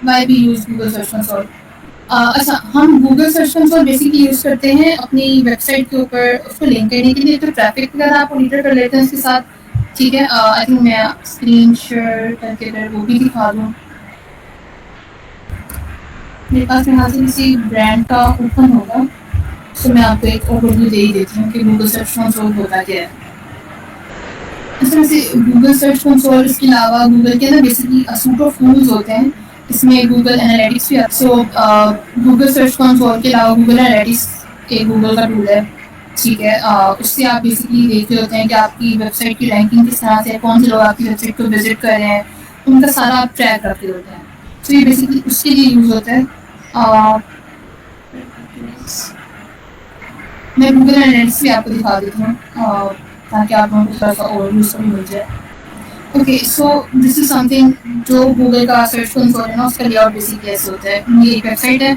Y we use Google search console. अच्छा, हम Google search console basically use करते हैं अपनी वेबसाइट के ऊपर उसको लिंक करने के लिए, तो ट्रैफिक वगैरह आप मॉनिटर कर लेते हैं उसके साथ। ठीक है, आई थिंक मैं स्क्रीन शेयर करके अगर वो भी दिखा दूँ। मेरे पास यहाँ से किसी ब्रांड का ओपन होगा, तो मैं आपको एक ओवरव्यू दे ही देती हूँ कि गूगल सर्च कंसोल होता क्या है। इस तरह से गूगल सर्च कंसोल, इसके अलावा गूगल के अंदर बेसिकली सूट ऑफ टूल्स होते हैं। इसमें गूगल एनालिटिक्स भी सो गूगल सर्च कंसोल के अलावा गूगल एनालिटिक्स एक गूगल का टूल है। ठीक है, उससे आप बेसिकली देख रहे होते हैं कि आपकी वेबसाइट की रैंकिंग किस तरह से है, कौन से लोग आपकी वेबसाइट को विजिट कर रहे हैं, उनका सारा आप ट्रैक रख रहे होते हैं। तो ये बेसिकली उसके लिए यूज़ होता है। मैं गूगल एनालिटिक्स भी आपको दिखा देती हूँ, ताकि आप लोगों को थोड़ा सा ओवरव्यू सब मिल जाए। Okay, so this is something जो गूगल का सर्च कंसोल है ना, उसका लेआउट बेसिकली ऐसे होता है। ये एक वेबसाइट है,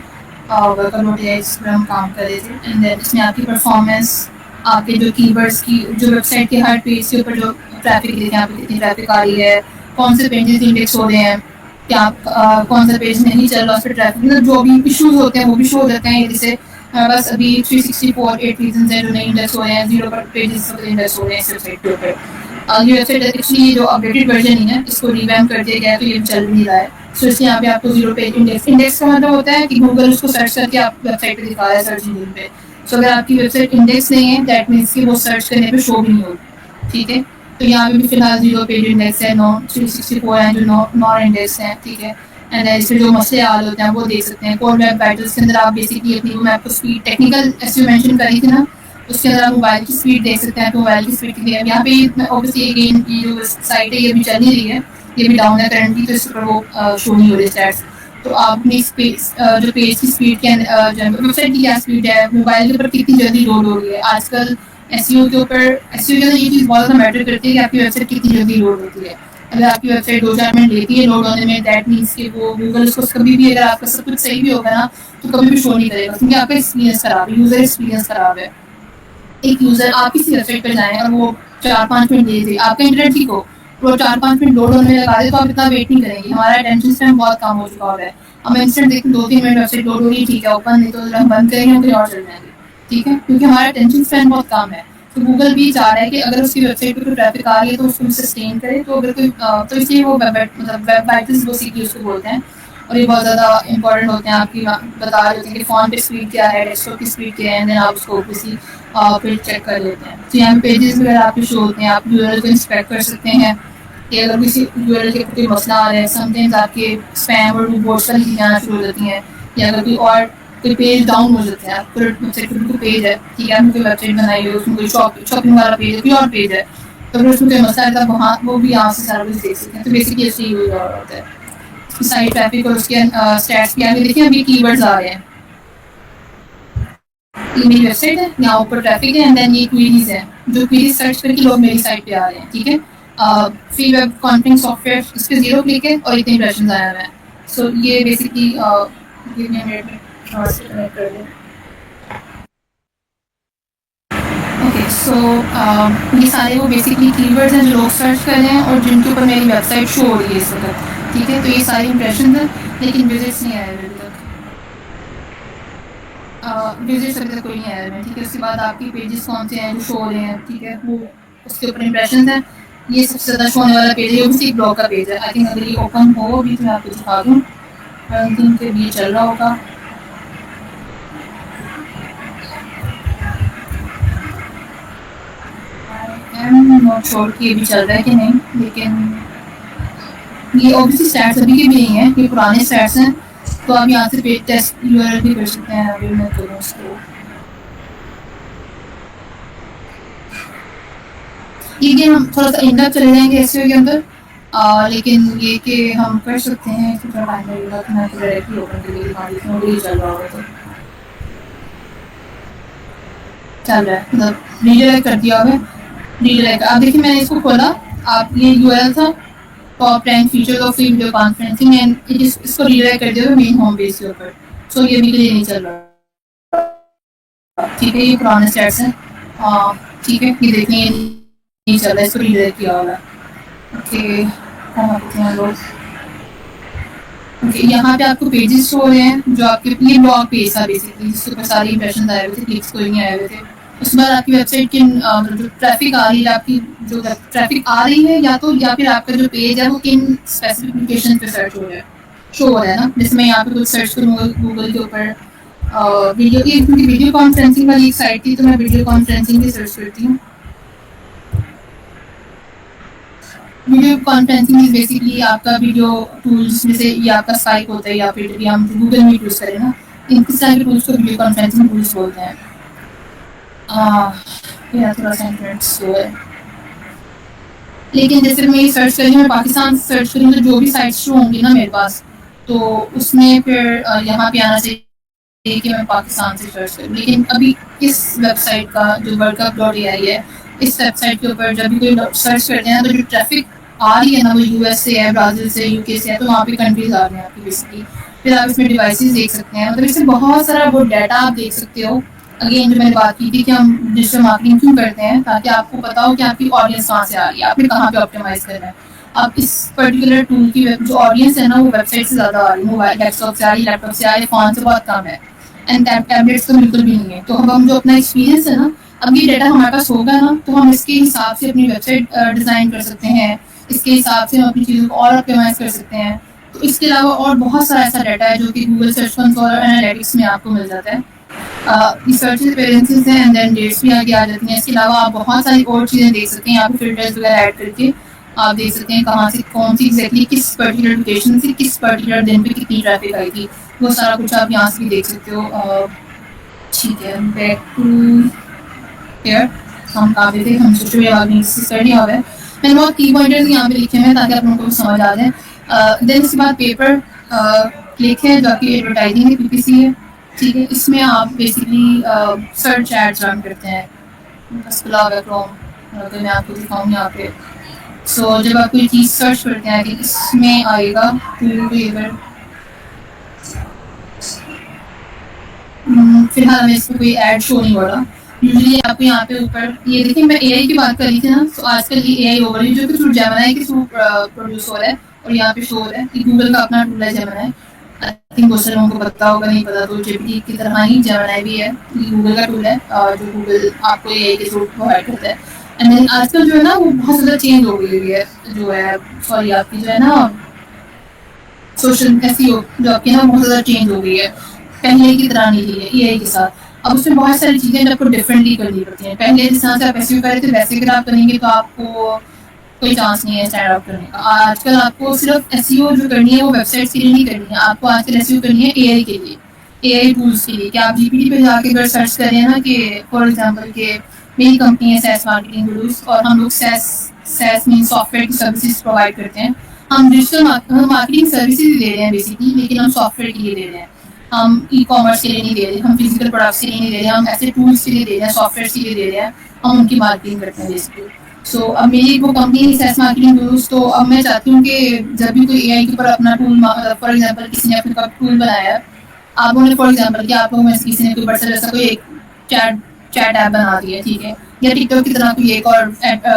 वेलकम डॉट एआई, इस पर हम काम कर रहे थे। एंड देन इसमें आपकी परफॉर्मेंस, आपके जो कीवर्ड्स की, जो वेबसाइट के हर पेज के ऊपर जो ट्रैफिक देते हैं, आपको कितनी ट्रैफिक आ रही है, कौन से पेजेस इंडेक्स हो रहे हैं, क्या कौन सा पेज नहीं चल रहा, उस पर ट्रैफिक, मतलब जो भी इशूज होते हैं वो भी शो हो जाते हैं। जैसे बस अभी 364 8 रीजन है जो नहीं इंडेक्स हो रहे हैं, 0 पर पेजेस इंडेक्स हो रहे हैं इस वेबसाइट के ऊपर। ये वेबसाइट एक्चुअली जो अपडेटेड वर्जन ही है, इसको रिवैम्प कर दिया गया है, तो ये चल नहीं रहा है। सो इसलिए यहाँ पे आपको 0 पेज इंडेक्स, इंडेक्स का मतलब होता है कि गूगल उसको सर्च करके आप वेबसाइट पे दिखा रहा है सर्च इंजन पे। सो अगर आपकी वेबसाइट इंडेक्स नहीं है, दैट मीन्स कि वो सर्च करने पे शो भी नहीं होगी। ठीक है, तो यहाँ पे भी फिलहाल 0 पेज इंडेक्स है, नो 364 है जो नॉन इंडेक्स है। ठीक है, एंड इसमें जो मसले हाल होते हैं वो देख सकते हैं। कोर वेब वाइटल्स के अंदर आप बेसिकली अपनी, मैं आपको स्पीड टेक्निकल ऐसे मेंशन करी थी ना, उसके अंदर आप मोबाइल की स्पीड देख सकते हैं। तो मोबाइल की स्पीड कितनी है यहाँ पे, ऑब्वियसली अगेन की जो साइट है ये भी चल नहीं रही है, ये भी डाउन है करंटली, तो इस पर वो शो नहीं हो रही स्टैट्स। तो आप अपनी जो पेज की स्पीड के वेबसाइट की क्या स्पीड है, मोबाइल के ऊपर कितनी जल्दी लोड हो रही है। आजकल एसईओ के ऊपर, एसईओ के अंदर ये चीज़ बहुत ज़्यादा मैटर करती है कि आपकी वेबसाइट कितनी जल्दी लोड होती है। अगर आपकी वेबसाइट 2-4 मिनट लेती है लोड होने में, दैट मीन्स कि वो गूगल उसको कभी भी, अगर आपका सब कुछ सही भी होगा ना, तो कभी भी शो नहीं करेगा, क्योंकि आपका एक्सपीरियंस खराब है, यूजर एक्सपीरियंस खराब है। एक यूजर आप किसी वेबसाइट पर जाएं और वो 4-5 मिनट ले दे, आपका इंटरनेट ठीक हो, वो 4-5 मिनट लोड होने में लगा दे, तो आप इतना वेट नहीं करेंगे। हमारा अटेंशन स्पैन बहुत कम हो चुका है। हम इंस्टेंट देखते 2-3 मिनट वेबसाइट लोड हो रही है, ठीक है ओपन, नहीं तो हम बंद करेंगे, हम कहीं और चल जाएंगे। ठीक है, क्योंकि हमारा अटेंशन स्पैन बहुत कम है। तो गूगल भी चाह रहा है कि अगर उसकी वेबसाइट पर कोई ट्रैफिक आ रही है तो उसको सस्टेन करे। तो अगर कोई तो इसलिए वो वेब वाइटल्स वो सीपीयू उसको बोलते हैं, और ये बहुत ज़्यादा इंपॉर्टेंट होते हैं। आपकी बता रहे होते हैं कि फ़ोन पे स्पीड क्या है, डेस्कटॉप की स्पीड क्या है, एंड देन आप उसको किसी फिर चेक कर लेते हैं। तो यहाँ पे पेजेस वगैरह आपके शो होते हैं, आप यूआरएल को इंस्पेक्ट कर सकते हैं कि अगर किसी यूआरएल के कोई मसला आ रहा है। समटाइम्स आपके स्पैम और रिपोर्ट्स वाली चीज़ें आना शुरू हो जाती हैं, या अगर कोई पेज डाउन हो जाता है, पूरा वेबसाइट पर कोई पेज है, ठीक है, आपने कोई वेबसाइट बनाई है, उसमें कोई शॉपिंग वाला पेज है, कोई और पेज है, तो अगर उसमें कोई मसला है तो वहाँ वो भी यहाँ से सारा कुछ देख सकते हैं। तो बेसिकली ऐसे यूज होता है साइट ट्रैफिक और उसके स्टैट्स भी आगे देखिए। अभी कीवर्ड्स आ रहे हैं, ये मेरी वेबसाइट है, यहाँ ऊपर ट्रैफिक है, एंड देन ये क्वेरीज है, जो क्वेरीज सर्च करके लोग मेरी साइट पे आ रहे हैं। ठीक है, फ्री वेब कॉन्फ्रेंस सॉफ्टवेयर, इस पर 0 क्लिक है और इतने इंप्रेशन आया हुआ है। सो ये बेसिकली ओके, सो ये सारे वो बेसिकली कीवर्ड्स हैं जो लोग सर्च कर रहे हैं और जिनके ऊपर मेरी वेबसाइट शो हो रही है इस वक्त। ठीक है, तो ये सारी इंप्रेशन है, लेकिन विजिट्स नहीं आए अभी तक। विजिट्स अभी तक कोई नहीं आया है। ठीक है, उसके बाद आपकी पेजेस कौन से हैं जो शो हो रहे हैं, ठीक है, वो उसके ऊपर इंप्रेशन है। ये सबसे ज़्यादा शो होने वाला पेज है, ये उसी ब्लॉग का पेज है। आई थिंक अगर ये ओपन हो अभी तो मैं आपको दिखा दूँ, आई थिंक ये चल रहा होगा। आई एम नॉट श्योर कि ये भी चल रहा है कि नहीं, लेकिन ये ऑब्वियसली स्टैट्स अभी के भी नहीं है, ये पुराने स्टैट्स हैं। तो आप यहाँ से पेज टेस्ट यूआरएल भी कर सकते हैं। अभी मैं करूँ उसको, ये हम थोड़ा सा इंडा चले जाएंगे एसईओ के अंदर, लेकिन ये कि हम कर सकते हैं कि थोड़ा टाइम लगेगा। तो मैं डायरेक्टली ओपन करके दिखा देती हूँ, ये चल रहा होगा तो चल रहा है, मतलब रीडायरेक्ट कर दिया हुआ है। रीडायरेक्ट आप देखिए, मैंने इसको खोला, आप ये यूआरएल था top rank feature of video conferencing, and इसको रीडायरेक्ट कर दिया मेन होम पेज के ऊपर। सो ये भी क्लियर नहीं चल रहा। ठीक है, ये पुराने स्टैट्स हैं। ठीक है, ये देखिए ये नहीं चल रहा है, इसको रीडायरेक्ट किया होगा। ओके, कहाँ हैं लोग। ओके, यहाँ पे आपको पेजेस शो हो रहे हैं जो आपके ये ब्लॉग पेज था बेसिकली, जिसके ऊपर सारे इंप्रेशन आए हुए थे, क्लिक्स कोई नहीं आए हुए थे। उसके बाद आपकी वेबसाइट किन मतलब जो ट्रैफिक आ रही है, आपकी जो ट्रैफिक आ रही है या फिर आपका जो पेज है वो किन स्पेसिफिकेशन पे सर्च हो रहा है, शो हो रहा है ना। जैसे मैं यहाँ पे कुछ सर्च करूँगा गूगल के ऊपर वीडियो की, क्योंकि वीडियो कॉन्फ्रेंसिंग वाली एक साइट थी तो मैं वीडियो कॉन्फ्रेंसिंग की सर्च करती हूँ। वीडियो कॉन्फ्रेंसिंग इज बेसिकली आपका वीडियो टूल्स में से, ये आपका स्काइप होता है या फिर हम गूगल मीट यूज़ करें ना, इन किस तरह के टूल्स को वीडियो कॉन्फ्रेंसिंग टूल्स बोलते हैं। मेरा थोड़ा सा इंटरनेट स्लो है, लेकिन जैसे मैं ये सर्च करी, मैं पाकिस्तान से सर्च करूँ तो जो भी साइट्स शो होंगी ना मेरे पास, तो उसमें फिर यहाँ पे आना चाहिए कि मैं पाकिस्तान से सर्च करूँ। लेकिन अभी इस वेबसाइट का जो workup.ai है, इस वेबसाइट के ऊपर जब भी कोई सर्च करते हैं तो जो ट्रैफिक आ रही है ना वो यूएस से है, ब्राज़ील से, यूके से है, तो वहाँ पे कंट्रीज आ रही हैं आपकी बेसिकली। फिर आप इसमें डिवाइसेस देख सकते हैं, मतलब इससे बहुत सारा वो डाटा आप देख सकते हो। अगेन जो मैंने बात की थी कि हम डिजिटल मार्केटिंग क्यों करते हैं, ताकि आपको पता हो कि आपकी ऑडियंस कहाँ से आ रही है, आपने कहाँ पे ऑप्टिमाइज करना है। अब इस पर्टिकुलर टूल की जो ऑडियंस है ना वो वेबसाइट से ज़्यादा आ रही है, मोबाइल डेस्कटॉप से आ रही है, लैपटॉप से आ रही है, फ़ोन से बहुत कम है, एंड टैबलेट्स तो बिल्कुल भी नहीं है। तो अब हम जो अपना एक्सपीरियंस है ना, अब ये डाटा हमारे पास होगा ना तो हम इसके हिसाब से अपनी वेबसाइट डिज़ाइन कर सकते हैं, इसके हिसाब से हम अपनी चीज़ों को और ऑप्टिमाइज कर सकते हैं। तो इसके अलावा और बहुत सारा ऐसा डाटा है जो कि गूगल सर्च कंसोल और एनालिटिक्स में आपको मिल जाता है। रिसर्च पेरेंट्स हैं एंड देन डेट्स भी आगे आ जाती हैं। इसके अलावा आप बहुत सारी और चीज़ें देख सकते हैं, यहाँ पे फिल्टर्स वगैरह ऐड करके आप देख सकते हैं कहाँ से कौन सी एग्जैक्टली किस पर्टिकुलर लोकेशन से किस पर्टिकुलर दिन पे कितनी ट्रैफिक आई थी, वो सारा कुछ आप यहाँ से भी देख सकते हो। ठीक है, बैक टू हियर। हम कहाँ पे थे, हम social media marketing study hub है। मैंने बहुत की पॉइंटर्स यहाँ पे लिखे हुए हैं ताकि आप लोगों को समझ आ जाए। देन उसके बाद पेपर क्लिक है जो आपकी एडवर्टाइजिंग है, पीपीसी है। ठीक है, इसमें आप बेसिकली सर्च एड्स रन करते हैं। बस खुला हुआ क्रोम, अगर मैं आपको दिखाऊँ यहाँ पे। सो जब आप कोई चीज़ सर्च करते हैं कि इसमें आएगा पेपर, फिलहाल हमें इसमें कोई ऐड शो नहीं हो रहा। यूजुअली आपको यहाँ पे ऊपर ये देखिए, मैं एआई की बात कर रही थी ना, तो आजकल ये एआई ओवरव्यू जो कि थ्रू जेमिनी के थ्रू प्रोड्यूस हो रहा है और यहाँ पे शो हो रहा है कि गूगल का अपना टूल है जेमिनी। आई थिंक बहुत सारे लोगों को पता होगा, नहीं पता तो जीपीटी की तरह ही जेमिनी भी है, ये गूगल का टूल है जो गूगल आपको एआई के थ्रू प्रोवाइड करता है। एंड देन आजकल जो है ना वो बहुत ज़्यादा चेंज हो गई है, जो है सॉरी आपकी जो है ना सोशल एसईओ जो आपकी ना बहुत ज़्यादा चेंज हो गई है, पहले की तरह नहीं रही है एआई के साथ। अब उसमें बहुत सारी चीज़ें आपको डिफरेंटली करनी पड़ती हैं। पहले जिस तरह से आप एसईओ कर रहे थे वैसे अगर आप करेंगे तो आपको कोई चांस नहीं है स्टैंड आउट करने का। आजकल आपको सिर्फ एसईओ जो करनी है वो वेबसाइट्स के लिए नहीं करनी है, आपको आजकल एसईओ करनी है एआई के लिए, एआई टूल्स के लिए। कि आप जीपीटी पे जाके अगर सर्च करें ना कि फॉर एग्जांपल के मेरी कंपनी है सैस मार्केटिंग गुरुस और हम लोग सैस सैस मीन सॉफ्टवेयर की सर्विसेज प्रोवाइड करते हैं। हम डिजिटल मार्केटिंग सर्विसेज दे रहे हैं बेसिकली, लेकिन हम सॉफ्टवेयर के लिए दे रहे हैं। हम ई कॉमर्स के लिए नहीं दे रहे, हम फिजिकल प्रोडक्ट्स के लिए नहीं दे रहे, हम ऐसे टूल्स के लिए दे रहे हैं, सॉफ्टवेयर के लिए दे रहे हैं, हम उनकी मार्केटिंग करते हैं बेसिकली। सो अब मेरी वो कंपनी सैस मार्केटिंग गुरुस, तो अब मैं चाहती हूँ कि जब भी कोई एआई के ऊपर अपना टूल, फॉर एग्जांपल किसी ने अपना टूल बनाया है, आप उन्हें फॉर एग्जांपल कि आप लोगों में से किसी ने कोई बड़ा जैसा कोई एक चैट चैट ऐप बना दी है, ठीक है, या टिकटॉक की तरह कोई एक और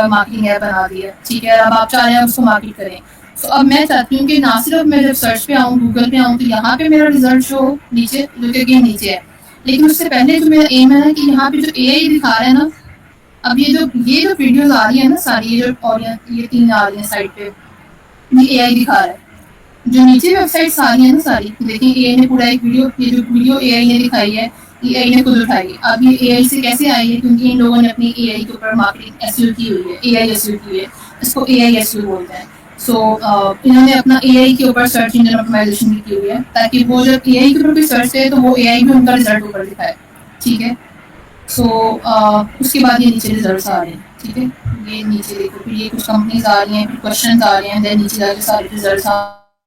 मार्केटिंग ऐप बना दी है, ठीक है, अब आप चाह रहे हैं उसको मार्केट करें। तो अब मैं चाहती हूँ कि ना सिर्फ मैं जब सर्च पे आऊँ, गूगल पे आऊँ, तो यहाँ पे मेरा रिजल्ट शो नीचे, जो कि अगेन नीचे है, लेकिन उससे पहले जो मेरा एम है कि यहाँ पे जो एआई दिखा रहा है ना, अब ये जो वीडियोस आ रही है ना सारी, ये जो ऑडियंस, ये 3 आ रही है साइड पे, ये एआई दिखा रहा है। जो नीचे वेबसाइट्स आ रही है ना सारी, देखिए एआई ने पूरा एक वीडियो, ये जो वीडियो एआई ने दिखाई है, ये एआई ने खुद उठाई है। अब ये एआई से कैसे आई है, क्योंकि इन लोगों ने अपनी एआई के ऊपर मार्केटिंग एसईओ की हुई है, एआई एसईओ की हुई है, इसको एआई एसईओ बोलते हैं। सो इन्होंने अपना एआई के ऊपर सर्च इंजन ऑप्टिमाइजेशन की हुई है, ताकि वो जब एआई के ऊपर कोई सर्च करे तो वो एआई भी उनका रिजल्ट ऊपर दिखाए, ठीक है। सो उसके बाद ये नीचे रिजल्ट्स आ रहे हैं, ठीक है, ये नीचे देखो, फिर ये कुछ कंपनीज आ रही हैं, फिर क्वेश्चन आ रहे हैं, देन नीचे जाके सारे रिजल्ट्स आ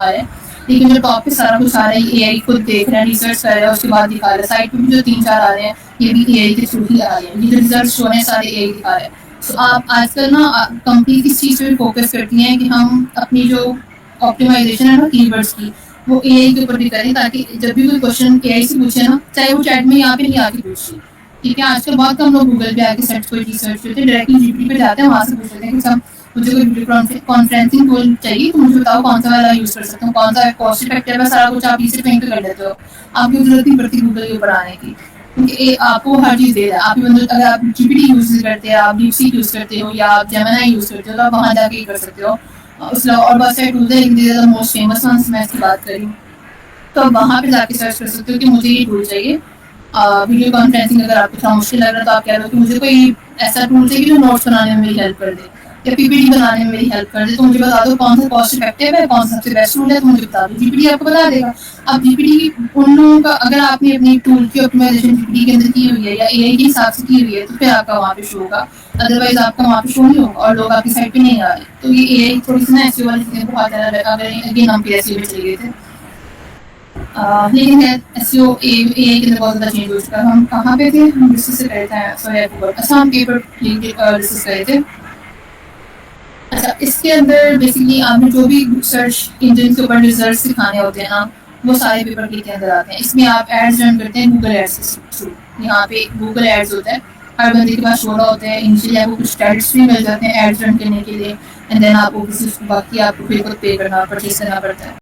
रहे हैं। लेकिन जो टॉप पे सारा कुछ आ रहा है, एआई खुद देख रहा है, रिसर्च कर रहा है, उसके बाद दिखा रहा है। साइड पे भी जो 3-4 आ रहे हैं, ये भी एआई के थ्रू ही आ रहे हैं, ये जो रिजल्ट शो है सारे एआई दिखा रहे हैं। तो आप आजकल ना कंपनी इस चीज़ पे फोकस करती हैं कि हम अपनी जो ऑप्टिमाइजेशन है ना कीवर्ड्स की, वो एआई के ऊपर भी करें, ताकि जब भी कोई क्वेश्चन एआई से पूछे ना, चाहे वो चैट में यहाँ पे नहीं आके पूछे, ठीक है। आजकल बहुत कम लोग गूगल पे आके सर्च कोई चीज़ सर्च करते हैं, डायरेक्टली जीपीटी पे जाते हैं, वहाँ से पूछ लेते हैं कि सब मुझे कोई वीडियो कॉन्फ्रेंसिंग टूल चाहिए तो मुझे बताओ कौन सा वाला यूज़ कर सकता हूँ, कौन सा कॉस्ट इफेक्टिव है, सारा कुछ आप इसी पे कर लेते हो। आपकी जरूरत नहीं पड़ती गूगल के ऊपर आने की, क्योंकि आपको हर चीज़ दे रहा है। आप अगर आप जीपीटी यूज़ करते हैं, आप डीपसीक यूज़ करते हो या आप जेमिनी यूज़ करते हो, तो आप वहाँ जाके कर सकते हो। उसके अलावा और बहुत सारे टूल्स हैं, लेकिन मोस्ट फेमस वंस मैं इसकी बात करी हूँ, तो आप वहाँ पे जाके सर्च कर सकते हो कि मुझे ये टूल चाहिए। वीडियो कॉन्फ्रेंसिंग अगर आपको थोड़ा मुश्किल लग रहा है तो आप कह रहे हो कि मुझे कोई ऐसा टूल चाहिए जो नोट्स बनाने में मेरी हेल्प कर दे या पीपीटी बनाने में मेरी हेल्प कर दे, तो मुझे बता दो कौन सा कॉस्ट इफेक्टिव है, कौन सा सबसे बेस्ट टूल है, तो मुझे बता दो। जीपीटी आपको बता देगा। अब जीपीटी उन लोगों का, अगर आपने अपनी टूल की ऑप्टिमाइजेशन जीपीटी के अंदर की हुई है या एआई के हिसाब से की हुई है, तो फिर आपका वहाँ पे शो होगा, अदरवाइज आपका वहाँ पे शो नहीं होगा और लोग आपकी साइट पे नहीं आ रहे। तो ये एआई थोड़ी सी ना एसईओ वाली चीज़ें बहुत ज़्यादा, अगर अगेन हम पे एसईओ में चले गए थे, लेकिन है एसईओ एआई के अंदर बहुत ज़्यादा चेंज हो चुका है। हम कहाँ पे थे, हम डिस्कस से करे थे, सॉरी आई फॉरगॉट, अच्छा हम पेपर डिस्कस करे थे। अच्छा, इसके अंदर बेसिकली आपने जो भी सर्च इंजन के ऊपर रिजल्ट दिखाने होते हैं ना, वो सारे पेपर क्लिक के अंदर आते हैं। इसमें आप एड्स रन करते हैं गूगल एड्स के थ्रू। यहाँ पे गूगल एड्स होता है, हर बंदे के पास शो रहा होता है। इनिशियली आपको कुछ क्रेडिट्स भी मिल जाते हैं एड्स रन करने के लिए, एंड देन आपको बाकी आपको फिर खुद पे करना, परचेज करना पड़ता है।